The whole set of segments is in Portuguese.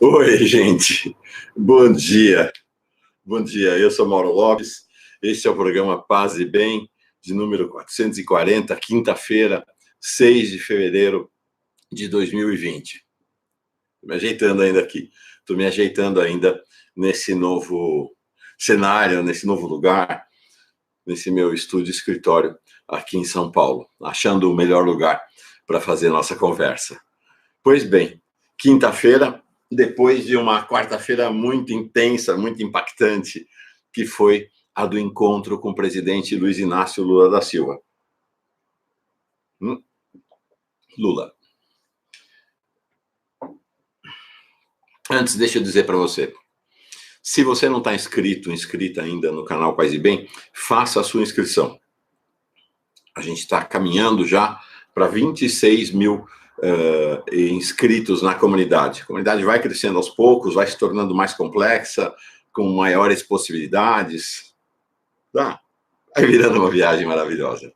Oi, gente. Bom dia. Bom dia. Eu sou Mauro Lopes. Este é o programa Paz e Bem, de número 440, quinta-feira, 6 de fevereiro de 2020. Estou me ajeitando ainda aqui. Estou me ajeitando ainda nesse novo cenário, nesse novo lugar, nesse meu estúdio escritório aqui em São Paulo, achando o melhor lugar para fazer nossa conversa. Pois bem, quinta-feira, depois de uma quarta-feira muito intensa, muito impactante, que foi a do encontro com o presidente Luiz Inácio Lula da Silva. Lula. Antes, deixa eu dizer para você, se você não está inscrita ainda no canal Paz e Bem, faça a sua inscrição. A gente está caminhando já para 26 mil inscritos na comunidade. A comunidade vai crescendo aos poucos, vai se tornando mais complexa, com maiores possibilidades. Tá? Vai virando uma viagem maravilhosa.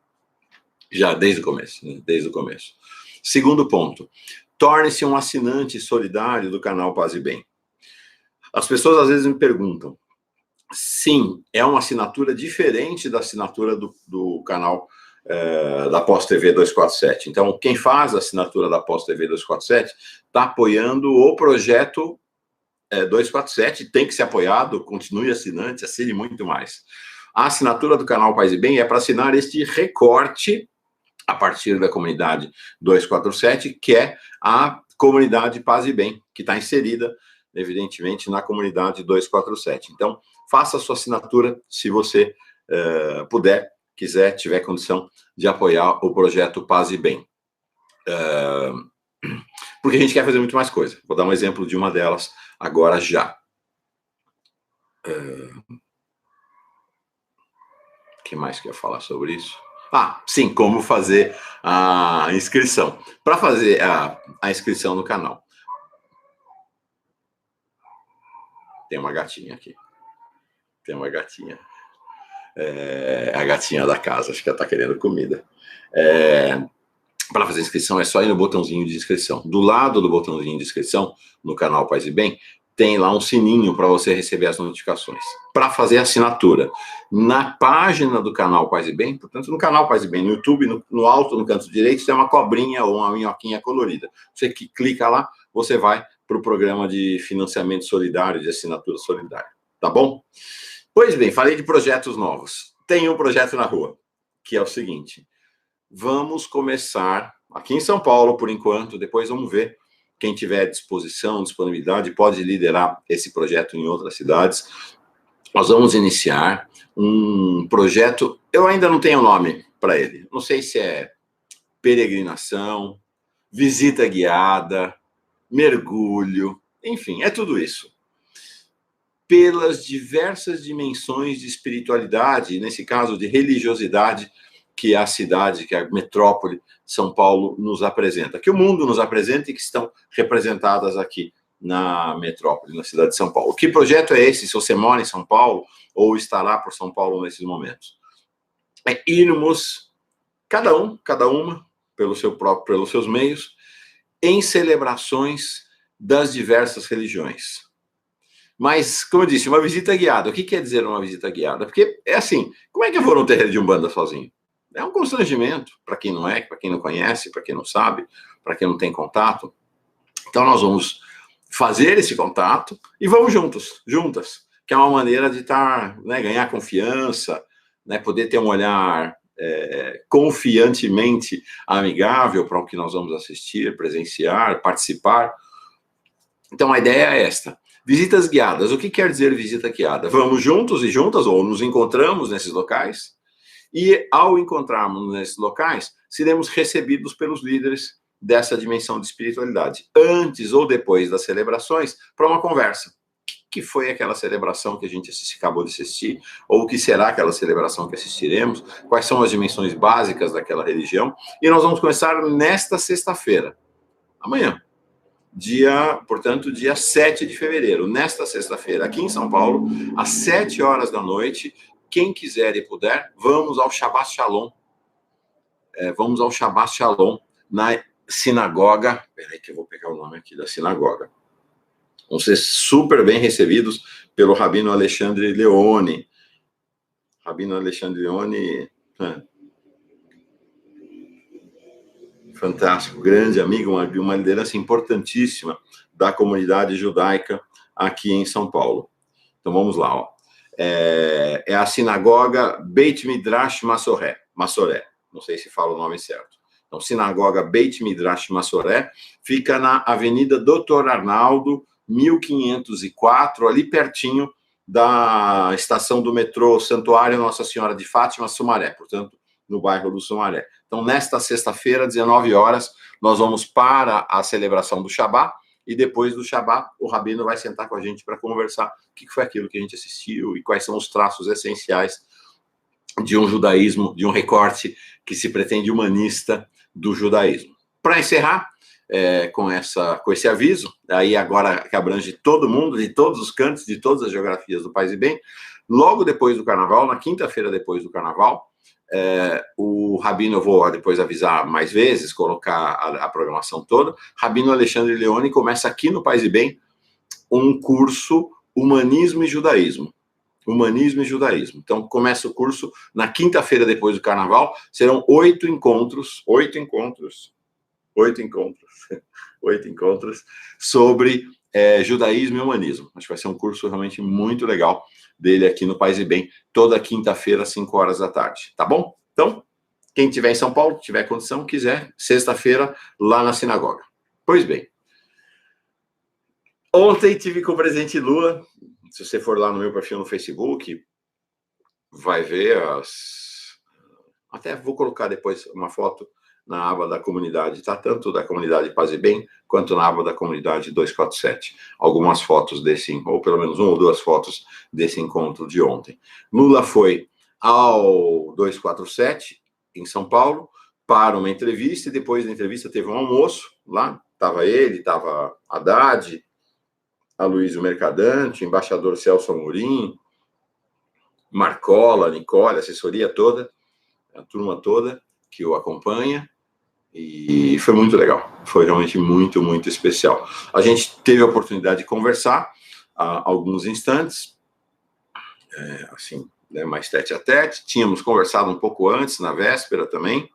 Já desde o começo, né? Desde o começo. Segundo ponto, torne-se um assinante solidário do canal Paz e Bem. As pessoas às vezes me perguntam, sim, é uma assinatura diferente da assinatura do canal da Pós TV 247. Então, quem faz a assinatura da Pós TV 247 está apoiando o projeto 247, tem que ser apoiado, continue assinante, assine muito mais. A assinatura do canal Paz e Bem é para assinar este recorte a partir da comunidade 247, que é a comunidade Paz e Bem, que está inserida, evidentemente, na comunidade 247. Então, faça a sua assinatura se você puder, quiser, tiver condição de apoiar o projeto Paz e Bem. Porque a gente quer fazer muito mais coisa. Vou dar um exemplo de uma delas agora já. O que mais que eu ia falar sobre isso? Sim, como fazer a inscrição. Para fazer a inscrição no canal. Tem uma gatinha aqui. Tem uma gatinha. A gatinha da casa, acho que ela está querendo comida. Para fazer a inscrição é só ir no botãozinho de inscrição. Do lado do botãozinho de inscrição, no canal Paz e Bem, tem lá um sininho para você receber as notificações. Para fazer a assinatura, na página do canal Paz e Bem, portanto, no canal Paz e Bem, no YouTube, no alto, no canto direito, tem uma cobrinha ou uma minhoquinha colorida. Você que clica lá, você vai para o programa de financiamento solidário, de assinatura solidária. Tá bom? Pois bem, falei de projetos novos. Tem um projeto na rua, que é o seguinte: vamos começar aqui em São Paulo, por enquanto, depois vamos ver. Quem tiver disposição, disponibilidade, pode liderar esse projeto em outras cidades. Nós vamos iniciar um projeto, eu ainda não tenho nome para ele. Não sei se é peregrinação, visita guiada, mergulho, enfim, é tudo isso. Pelas diversas dimensões de espiritualidade, nesse caso de religiosidade, que a cidade, que a metrópole São Paulo nos apresenta, que o mundo nos apresenta e que estão representadas aqui na metrópole, na cidade de São Paulo. Que projeto é esse, se você mora em São Paulo ou estará por São Paulo nesses momentos? É irmos, cada uma, pelos seus meios, em celebrações das diversas religiões. Mas, como eu disse, uma visita guiada. O que quer dizer uma visita guiada? Porque é assim, como é que eu vou num terreiro de Umbanda sozinho? É um constrangimento para quem não é, para quem não conhece, para quem não sabe, para quem não tem contato. Então, nós vamos fazer esse contato e vamos juntas, que é uma maneira de ganhar confiança, poder ter um olhar confiantemente amigável para o que nós vamos assistir, presenciar, participar. Então, a ideia é esta. Visitas guiadas. O que quer dizer visita guiada? Vamos juntos e juntas, ou nos encontramos nesses locais, e ao encontrarmos nesses locais, seremos recebidos pelos líderes dessa dimensão de espiritualidade, antes ou depois das celebrações, para uma conversa. O que foi aquela celebração que a gente acabou de assistir? Ou o que será aquela celebração que assistiremos? Quais são as dimensões básicas daquela religião? E nós vamos começar nesta sexta-feira, amanhã. Portanto, dia 7 de fevereiro, nesta sexta-feira, aqui em São Paulo, às 7 horas da noite. Quem quiser e puder, vamos ao Shabbat Shalom. Vamos ao Shabbat Shalom na sinagoga. Peraí que eu vou pegar o nome aqui da sinagoga. Vão ser super bem recebidos pelo Rabino Alexandre Leone. Rabino Alexandre Leone, fantástico, grande amigo, uma liderança importantíssima da comunidade judaica aqui em São Paulo. Então vamos lá, ó. É a sinagoga Beit Midrash Massoré, não sei se fala o nome certo. Então, sinagoga Beit Midrash Massoré fica na Avenida Doutor Arnaldo, 1504, ali pertinho da estação do metrô Santuário Nossa Senhora de Fátima, Sumaré, portanto, no bairro do Sumaré. Então, nesta sexta-feira, 19 horas, nós vamos para a celebração do Shabá, e depois do Shabá, o Rabino vai sentar com a gente para conversar o que foi aquilo que a gente assistiu e quais são os traços essenciais de um judaísmo, de um recorte que se pretende humanista do judaísmo. Para encerrar, com esse aviso, aí agora que abrange todo mundo, de todos os cantos, de todas as geografias do Paz e Bem, logo depois do Carnaval, na quinta-feira depois do Carnaval, o Rabino, eu vou depois avisar mais vezes, colocar a programação toda, Rabino Alexandre Leone começa aqui no Paz e Bem um curso Humanismo e Judaísmo. Humanismo e Judaísmo. Então, começa o curso na quinta-feira depois do Carnaval, serão 8 encontros sobre judaísmo e humanismo. Acho que vai ser um curso realmente muito legal dele aqui no Paz e Bem, toda quinta-feira, às 5 horas da tarde, tá bom? Então, quem estiver em São Paulo, tiver condição, quiser, sexta-feira, lá na sinagoga. Pois bem, ontem tive com o presidente Lula, se você for lá no meu perfil no Facebook, vai ver até vou colocar depois uma foto na aba da comunidade, tá? Tanto da comunidade Paz e Bem, quanto na aba da comunidade 247. Algumas fotos ou pelo menos 1 ou 2 fotos desse encontro de ontem. Lula foi ao 247, em São Paulo, para uma entrevista, e depois da entrevista teve um almoço lá, estava ele, estava Haddad, Aloysio Mercadante, o embaixador Celso Amorim, Marcola, Nicole, a assessoria toda, a turma toda que o acompanha, e foi muito legal, foi realmente muito, muito especial. A gente teve a oportunidade de conversar há alguns instantes, assim, mais tete a tete, tínhamos conversado um pouco antes, na véspera também,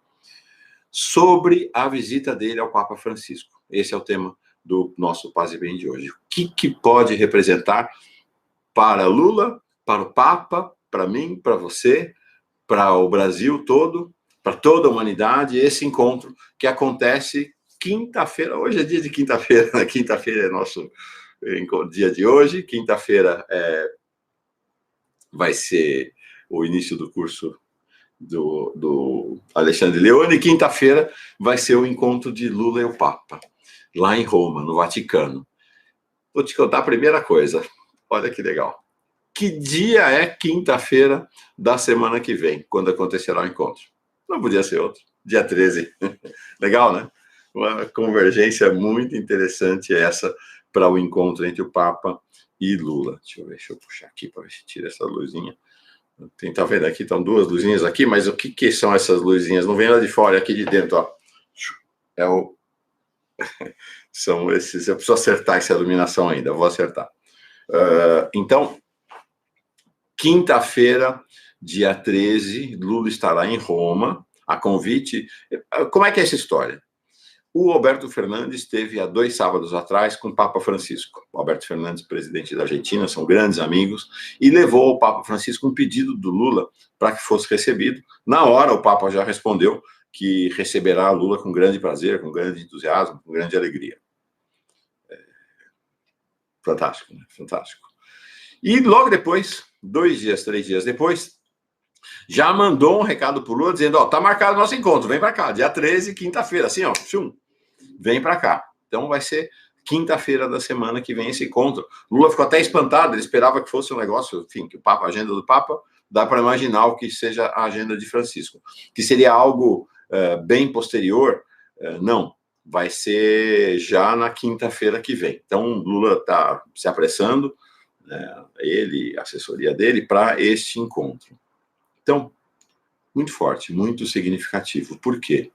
sobre a visita dele ao Papa Francisco. Esse é o tema do nosso Paz e Bem de hoje. O que pode representar para Lula, para o Papa, para mim, para você, para o Brasil todo, para toda a humanidade, esse encontro que acontece quinta-feira. Hoje é dia de quinta-feira, né? Quinta-feira é nosso dia de hoje, quinta-feira vai ser o início do curso do Alexandre Leone, e quinta-feira vai ser o encontro de Lula e o Papa, lá em Roma, no Vaticano. Vou te contar a primeira coisa, olha que legal. Que dia é quinta-feira da semana que vem, quando acontecerá o encontro? Não podia ser outro, dia 13. Legal, né? Uma convergência muito interessante essa para o encontro entre o Papa e Lula. Deixa eu puxar aqui para ver se tira essa luzinha. Tá vendo aqui? Estão 2 luzinhas aqui, mas o que são essas luzinhas? Não vem lá de fora, é aqui de dentro, ó. São esses. Eu preciso acertar essa iluminação ainda, vou acertar. Então, quinta-feira, dia 13, Lula estará em Roma, a convite. Como é que é essa história? O Alberto Fernandes esteve há 2 sábados atrás com o Papa Francisco. O Alberto Fernandes, presidente da Argentina, são grandes amigos, e levou ao Papa Francisco um pedido do Lula para que fosse recebido. Na hora, o Papa já respondeu que receberá Lula com grande prazer, com grande entusiasmo, com grande alegria. Fantástico, né? Fantástico. E logo depois, 2 dias, 3 dias depois, já mandou um recado para o Lula dizendo, tá marcado o nosso encontro, vem para cá, dia 13, quinta-feira, assim, vem para cá. Então vai ser quinta-feira da semana que vem esse encontro. Lula ficou até espantado, ele esperava que fosse um negócio, enfim, que a agenda do Papa, dá para imaginar o que seja a agenda de Francisco, que seria algo bem posterior, não, vai ser já na quinta-feira que vem. Então Lula está se apressando, ele, a assessoria dele, para este encontro. Então, muito forte, muito significativo. Por quê?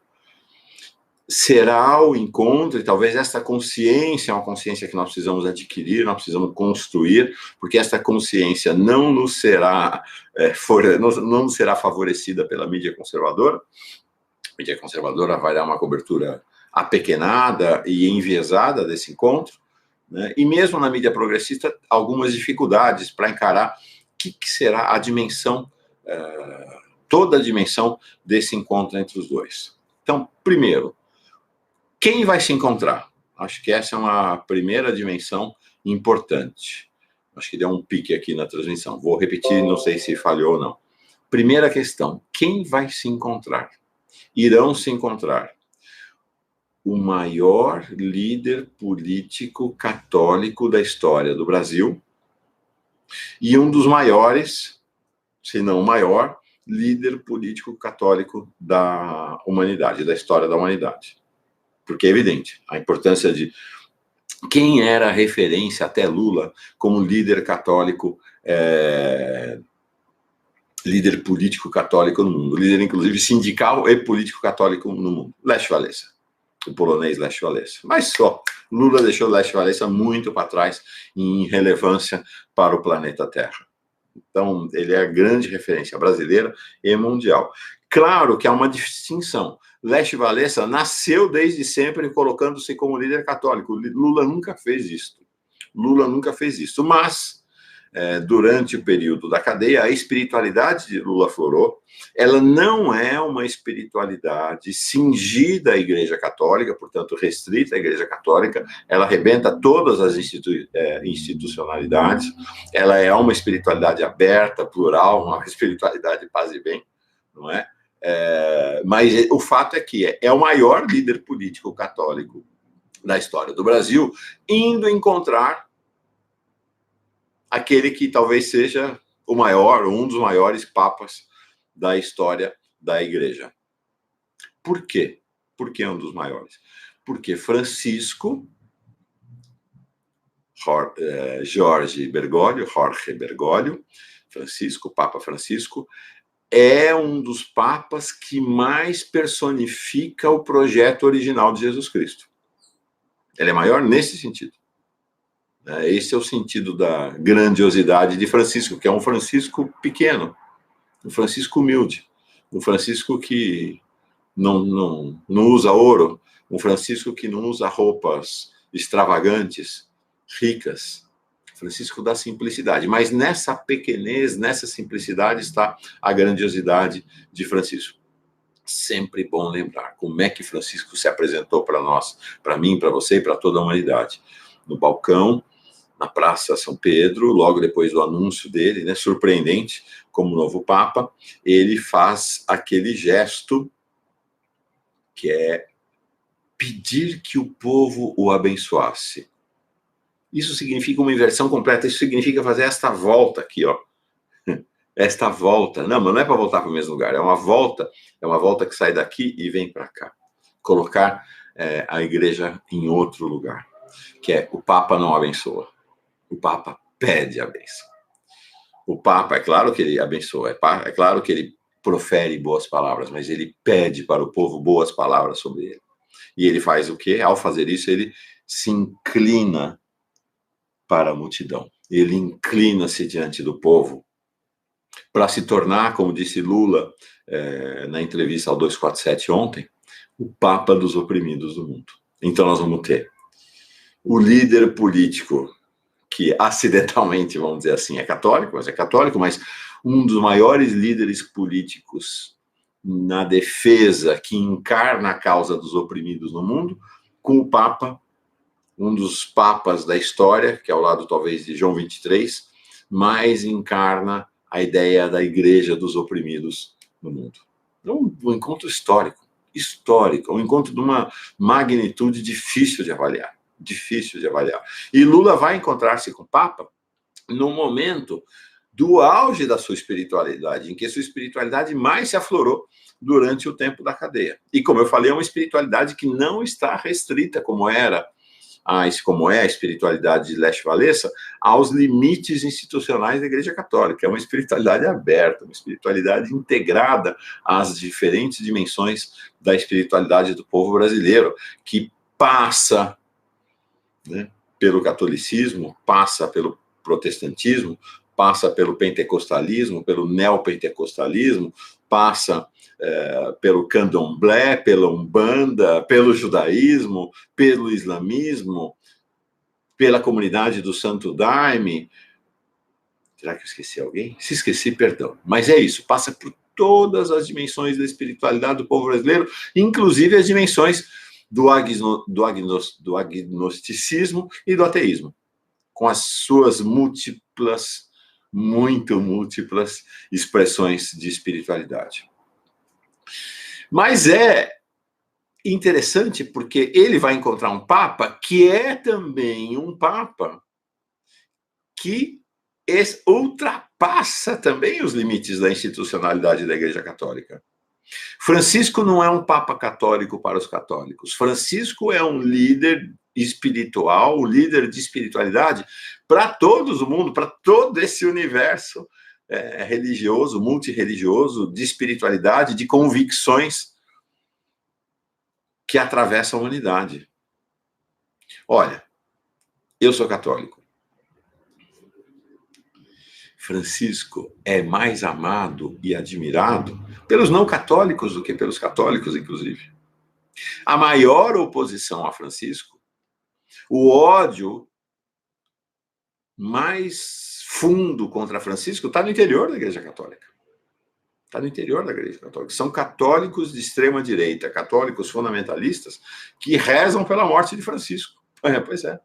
será o encontro, e talvez esta consciência é uma consciência que nós precisamos adquirir, nós precisamos construir, porque esta consciência não nos será, não nos será favorecida pela mídia conservadora. A mídia conservadora vai dar uma cobertura apequenada e enviesada desse encontro, né? E mesmo na mídia progressista, algumas dificuldades para encarar o que será a dimensão, toda a dimensão desse encontro entre os dois. Então, primeiro, quem vai se encontrar? Acho que essa é uma primeira dimensão importante. Acho que deu um pique aqui na transmissão. Vou repetir, não sei se falhou ou não. Primeira questão, quem vai se encontrar? Irão se encontrar o maior líder político católico da história do Brasil e um dos maiores, se não o maior, líder político católico da humanidade, da história da humanidade. Porque é evidente a importância de quem era a referência até Lula como líder católico, líder político católico no mundo, líder inclusive sindical e político católico no mundo, Lech Walesa, o polonês Lech Walesa. Mas só, Lula deixou Lech Walesa muito para trás em relevância para o planeta Terra. Então, ele é a grande referência brasileira e mundial. Claro que há uma distinção. Lech Walesa nasceu desde sempre colocando-se como líder católico. Lula nunca fez isso. Lula nunca fez isso. Mas, durante o período da cadeia, a espiritualidade de Lula aflorou. Ela não é uma espiritualidade cingida à Igreja Católica, portanto, restrita à Igreja Católica. Ela arrebenta todas as institucionalidades. Ela é uma espiritualidade aberta, plural, uma espiritualidade paz e bem, não é? Mas o fato é que é o maior líder político católico da história do Brasil, indo encontrar aquele que talvez seja o maior, um dos maiores papas da história da Igreja. Por quê? Por que um dos maiores? Porque Francisco, Jorge Bergoglio, Francisco, Papa Francisco, é um dos papas que mais personifica o projeto original de Jesus Cristo. Ele é maior nesse sentido. Esse é o sentido da grandiosidade de Francisco, que é um Francisco pequeno, um Francisco humilde, um Francisco que não usa ouro, um Francisco que não usa roupas extravagantes, ricas, Francisco da simplicidade. Mas nessa pequenez, nessa simplicidade está a grandiosidade de Francisco. Sempre bom lembrar como é que Francisco se apresentou para nós, para mim, para você e para toda a humanidade. No balcão, na Praça São Pedro, logo depois do anúncio dele, né, surpreendente, como novo Papa, ele faz aquele gesto que é pedir que o povo o abençoasse. Isso significa uma inversão completa, isso significa fazer esta volta aqui, ó. Esta volta, não, mas não é para voltar para o mesmo lugar, é uma volta que sai daqui e vem para cá. Colocar a igreja em outro lugar, que é o Papa não abençoa, o Papa pede a bênção. O Papa, é claro que ele abençoa, é claro que ele profere boas palavras, mas ele pede para o povo boas palavras sobre ele. E ele faz o quê? Ao fazer isso, ele se inclina para a multidão. Ele inclina-se diante do povo para se tornar, como disse Lula na entrevista ao 247 ontem, o Papa dos oprimidos do mundo. Então nós vamos ter o líder político que acidentalmente, vamos dizer assim, é católico, mas um dos maiores líderes políticos na defesa que encarna a causa dos oprimidos no mundo, com o Papa, um dos papas da história, que é ao lado talvez de João 23, mais encarna a ideia da igreja dos oprimidos no mundo. Então, um encontro histórico, um encontro de uma magnitude difícil de avaliar. E Lula vai encontrar-se com o Papa no momento do auge da sua espiritualidade, em que sua espiritualidade mais se aflorou durante o tempo da cadeia. E como eu falei, é uma espiritualidade que não está restrita, como era como é a espiritualidade de Leste Wałęsa, aos limites institucionais da Igreja Católica. É uma espiritualidade aberta, uma espiritualidade integrada às diferentes dimensões da espiritualidade do povo brasileiro, que passa, né, pelo catolicismo, passa pelo protestantismo, passa pelo pentecostalismo, pelo neopentecostalismo, passa pelo candomblé, pela umbanda, pelo judaísmo, pelo islamismo, pela comunidade do Santo Daime. Será que eu esqueci alguém? Se esqueci, perdão. Mas é isso, passa por todas as dimensões da espiritualidade do povo brasileiro, inclusive as dimensões do agnosticismo e do ateísmo, com as suas muito múltiplas expressões de espiritualidade. Mas é interessante porque ele vai encontrar um Papa que é também um Papa que ultrapassa também os limites da institucionalidade da Igreja Católica. Francisco não é um Papa católico para os católicos. Francisco é um líder espiritual, um líder de espiritualidade para todo o mundo, para todo esse universo religioso, multirreligioso, de espiritualidade, de convicções que atravessam a humanidade. Olha, eu sou católico. Francisco é mais amado e admirado pelos não católicos do que pelos católicos, inclusive. A maior oposição a Francisco, o ódio mais fundo contra Francisco está no interior da Igreja Católica. Está no interior da Igreja Católica. São católicos de extrema direita, católicos fundamentalistas, que rezam pela morte de Francisco. Pois é,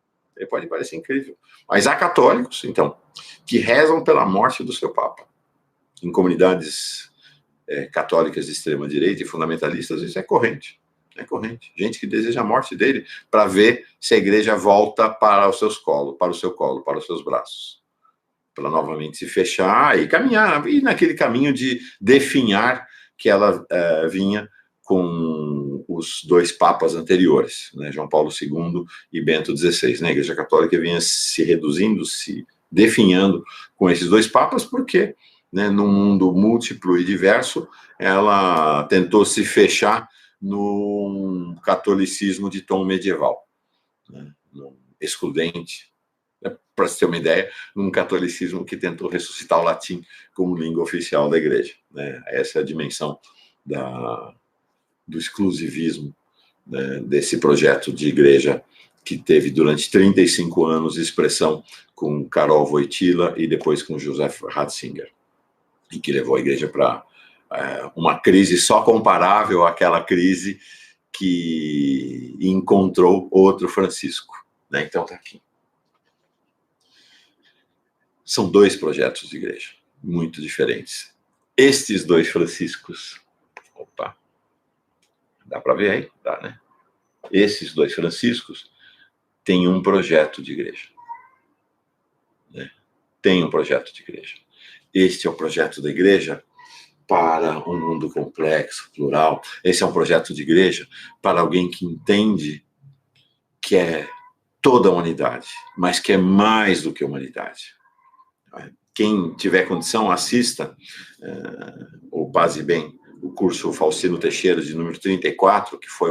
pode parecer incrível. Mas há católicos, então, que rezam pela morte do seu Papa. Em comunidades católicas de extrema direita e fundamentalistas, isso é corrente. É corrente. Gente que deseja a morte dele para ver se a igreja volta para os seus colos, para o seu colo, para os seus braços. Para novamente se fechar e caminhar, e naquele caminho de definhar que ela vinha com os dois papas anteriores, né, João Paulo II e Bento XVI. Né? A Igreja Católica vinha se reduzindo, se definhando com esses dois papas, porque, né, num mundo múltiplo e diverso, ela tentou se fechar num catolicismo de tom medieval, né, excludente, para você ter uma ideia, num catolicismo que tentou ressuscitar o latim como língua oficial da igreja. Né? Essa é a dimensão do exclusivismo, né, desse projeto de igreja que teve durante 35 anos de expressão com Karol Wojtyła e depois com Joseph Ratzinger, e que levou a igreja para uma crise só comparável àquela crise que encontrou outro Francisco. Né? Então está aqui. São dois projetos de igreja muito diferentes. Estes dois Franciscos, opa, dá para ver aí? Dá, né? Esses dois Franciscos têm um projeto de igreja. Né? Tem um projeto de igreja. Este é o projeto da igreja para um mundo complexo, plural. Esse é um projeto de igreja para alguém que entende que é toda a humanidade, mas que é mais do que a humanidade. Quem tiver condição, assista o Paz e Bem, o curso Faustino Teixeira, de número 34, que foi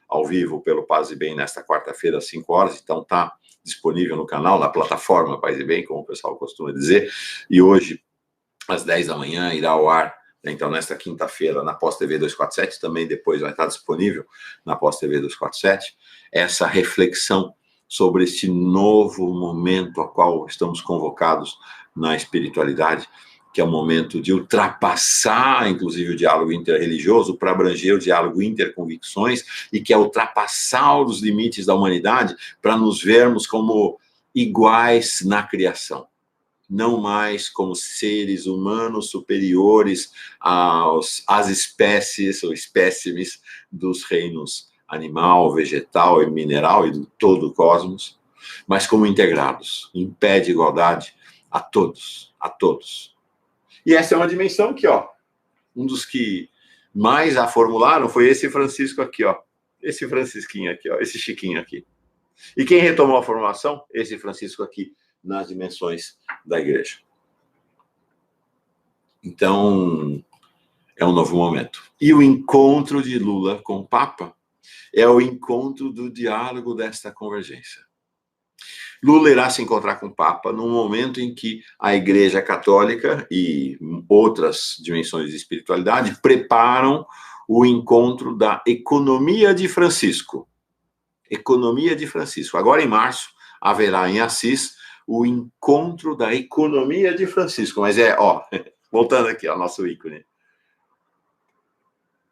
ao vivo pelo Paz e Bem nesta quarta-feira, às 5 horas. Então está disponível no canal, na plataforma Paz e Bem, como o pessoal costuma dizer. E hoje, às 10 da manhã, irá ao ar. Então, nesta quinta-feira, na Pós TV 247, também depois vai estar disponível na Pós TV 247, essa reflexão sobre este novo momento a qual estamos convocados na espiritualidade, que é o momento de ultrapassar, inclusive, o diálogo interreligioso para abranger o diálogo interconvicções, e que é ultrapassar os limites da humanidade para nos vermos como iguais na criação. Não mais como seres humanos superiores às espécies ou espécimes dos reinos animal, vegetal e mineral e de todo o cosmos, mas como integrados, em pé de igualdade a todos, a todos. E essa é uma dimensão que, um dos que mais a formularam foi esse Francisco aqui, esse Francisquinho aqui, esse Chiquinho aqui. E quem retomou a formação? Esse Francisco aqui, nas dimensões da igreja. Então, é um novo momento. E o encontro de Lula com o Papa é o encontro do diálogo desta convergência. Lula irá se encontrar com o Papa num momento em que a Igreja Católica e outras dimensões de espiritualidade preparam o encontro da economia de Francisco. Economia de Francisco. Agora, em março, haverá em Assis o encontro da economia de Francisco. Mas voltando aqui ao nosso ícone.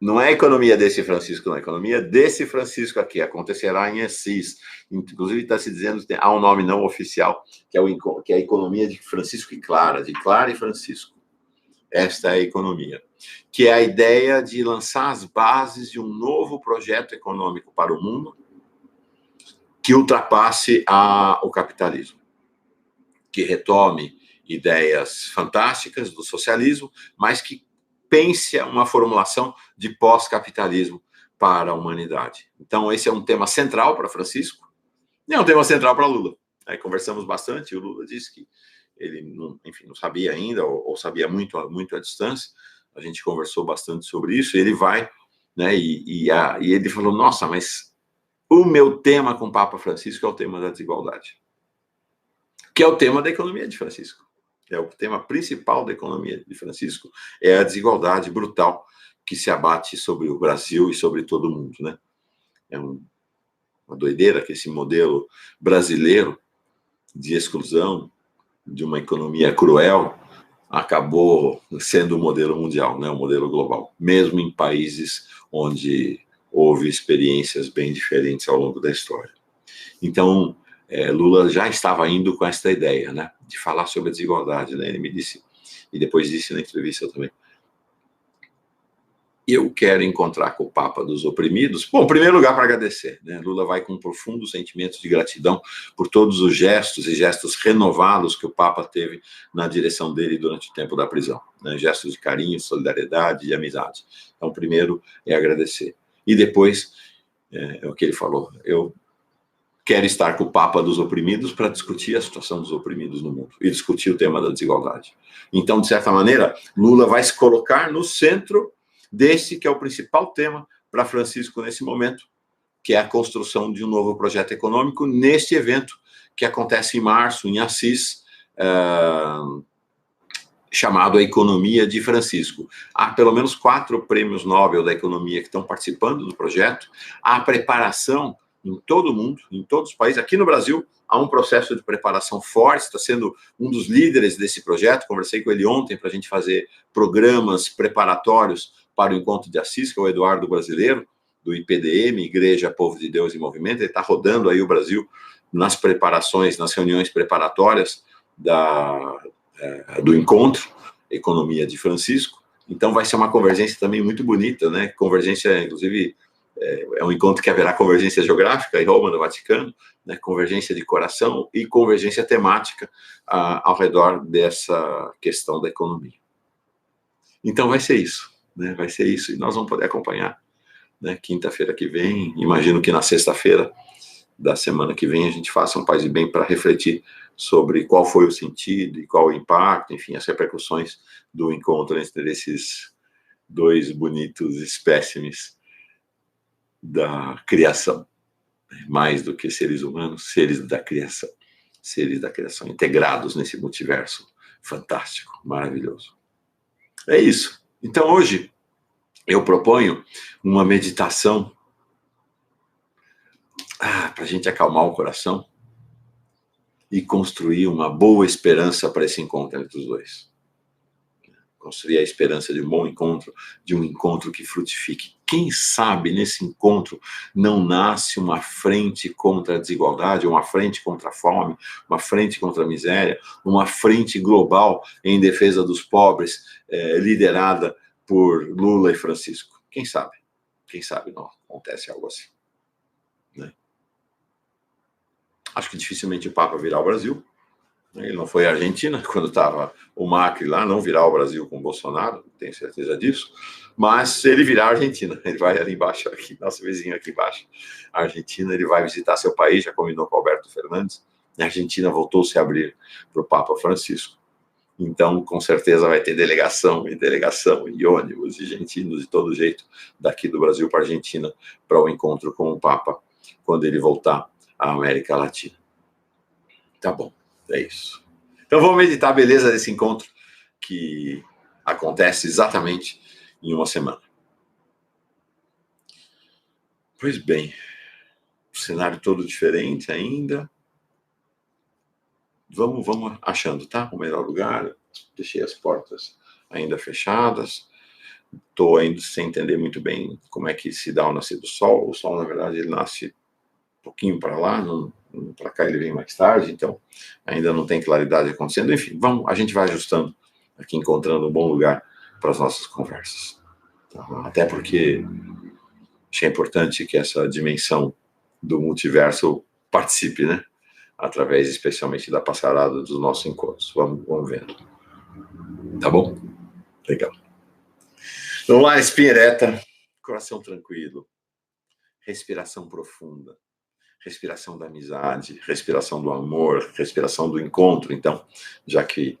Não é a economia desse Francisco, não. A economia desse Francisco aqui acontecerá em Assis. Inclusive, está se dizendo que há um nome não oficial, que é a economia de Francisco e Clara, de Clara e Francisco. Esta é a economia. Que é a ideia de lançar as bases de um novo projeto econômico para o mundo que ultrapasse o capitalismo. Que retome ideias fantásticas do socialismo, mas que pense uma formulação de pós-capitalismo para a humanidade. Então, esse é um tema central para Francisco e é um tema central para Lula. Aí conversamos bastante, o Lula disse que ele, não sabia ainda, ou sabia muito à distância. A gente conversou bastante sobre isso, e ele vai, né, e ele falou, nossa, mas o meu tema com o Papa Francisco é o tema da desigualdade, que é o tema da economia de Francisco. É o tema principal da economia de Francisco, é a desigualdade brutal que se abate sobre o Brasil e sobre todo o mundo, né? É uma doideira que esse modelo brasileiro de exclusão, de uma economia cruel, acabou sendo o modelo mundial, né? O modelo global, mesmo em países onde houve experiências bem diferentes ao longo da história. Então, Lula já estava indo com esta ideia, né, de falar sobre a desigualdade, né? Ele me disse, e depois disse na entrevista também, eu quero encontrar com o Papa dos oprimidos. Bom, em primeiro lugar, para agradecer, né? Lula vai com um profundo sentimento de gratidão por todos os gestos e gestos renovados que o Papa teve na direção dele durante o tempo da prisão, né? Gestos de carinho, solidariedade e amizade. Então, primeiro é agradecer. E depois, é o que ele falou, eu quer estar com o Papa dos oprimidos para discutir a situação dos oprimidos no mundo e discutir o tema da desigualdade. Então, de certa maneira, Lula vai se colocar no centro desse que é o principal tema para Francisco nesse momento, que é a construção de um novo projeto econômico neste evento que acontece em março, em Assis, chamado A Economia de Francisco. Há pelo menos 4 prêmios Nobel da economia que estão participando do projeto. Há preparação em todo o mundo, em todos os países. Aqui no Brasil, há um processo de preparação forte, está sendo um dos líderes desse projeto. Conversei com ele ontem para a gente fazer programas preparatórios para o encontro de Assis, que é o Eduardo Brasileiro, do IPDM, Igreja Povo de Deus em Movimento. Ele está rodando aí o Brasil nas preparações, nas reuniões preparatórias do encontro Economia de Francisco. Então vai ser uma convergência também muito bonita, né? Convergência, inclusive, é um encontro que haverá convergência geográfica em Roma, no Vaticano, né? Convergência de coração e convergência temática ao redor dessa questão da economia. Então vai ser isso, né? Vai ser isso, e nós vamos poder acompanhar, né? Quinta-feira que vem, imagino que na sexta-feira da semana que vem a gente faça um Paz e Bem para refletir sobre qual foi o sentido e qual o impacto, enfim, as repercussões do encontro entre esses 2 bonitos espécimes da criação, mais do que seres humanos, seres da criação integrados nesse multiverso fantástico, maravilhoso. É isso. Então hoje eu proponho uma meditação para a gente acalmar o coração e construir uma boa esperança para esse encontro entre os 2. Construir a esperança de um bom encontro, de um encontro que frutifique. Quem sabe nesse encontro não nasce uma frente contra a desigualdade, uma frente contra a fome, uma frente contra a miséria, uma frente global em defesa dos pobres, liderada por Lula e Francisco. Quem sabe? Quem sabe não acontece algo assim, né? Acho que dificilmente o Papa virá ao Brasil, Ele não foi à Argentina quando estava o Macri lá, não virá ao Brasil com o Bolsonaro, tenho certeza disso, mas ele virá à Argentina, ele vai ali embaixo, aqui, nosso vizinho aqui embaixo, a Argentina, ele vai visitar seu país, já combinou com o Alberto Fernandes, a Argentina voltou-se a abrir para o Papa Francisco. Então, com certeza vai ter delegação, e ônibus, e argentinos de todo jeito, daqui do Brasil para a Argentina, para o encontro com o Papa, quando ele voltar à América Latina. Tá bom, é isso. Então vamos meditar a beleza desse encontro que acontece exatamente em uma semana. Pois bem, o cenário todo diferente ainda. Vamos achando, tá? O melhor lugar. Deixei as portas ainda fechadas. Estou ainda sem entender muito bem como é que se dá o nascer do sol. O sol, na verdade, ele nasce um pouquinho para lá, para cá ele vem mais tarde, então ainda não tem claridade acontecendo. Enfim, a gente vai ajustando aqui, encontrando um bom lugar para as nossas conversas. Até porque acho que é importante que essa dimensão do multiverso participe, né? Através especialmente da passarada dos nossos encontros. Vamos vendo. Tá bom? Legal. Vamos lá, espinha ereta, coração tranquilo, respiração profunda, respiração da amizade, respiração do amor, respiração do encontro. Então, já que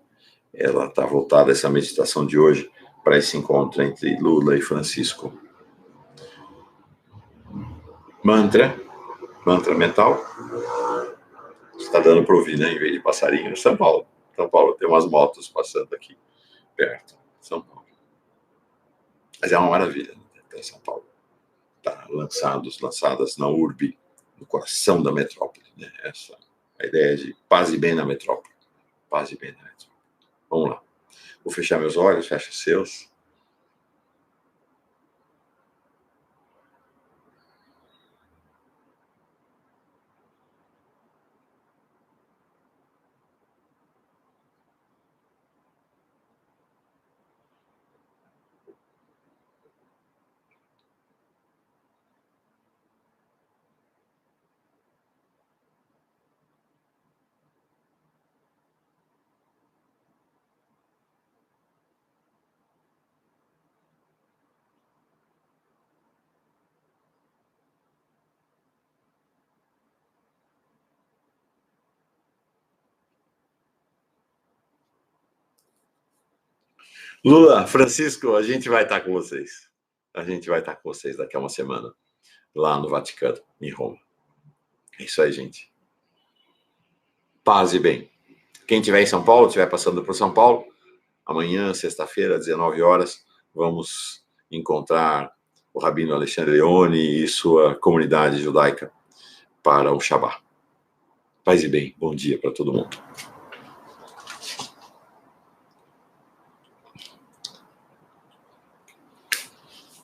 ela está voltada, essa meditação de hoje, para esse encontro entre Lula e Francisco. Mantra mental. Está dando para ouvir, né? Em vez de passarinho. São Paulo tem umas motos passando aqui perto. São Paulo. Mas é uma maravilha, né? São Paulo. Tá lançadas na urbe, no coração da metrópole, né? Essa a ideia de paz e bem na metrópole. Paz e bem na metrópole. Vamos lá. Vou fechar meus olhos, fecha os seus. Lula, Francisco, a gente vai estar com vocês. A gente vai estar com vocês daqui a uma semana, lá no Vaticano, em Roma. É isso aí, gente. Paz e bem. Quem estiver em São Paulo, estiver passando por São Paulo, amanhã, sexta-feira, às 19 horas, vamos encontrar o Rabino Alexandre Leone e sua comunidade judaica para o Shabbat. Paz e bem. Bom dia para todo mundo.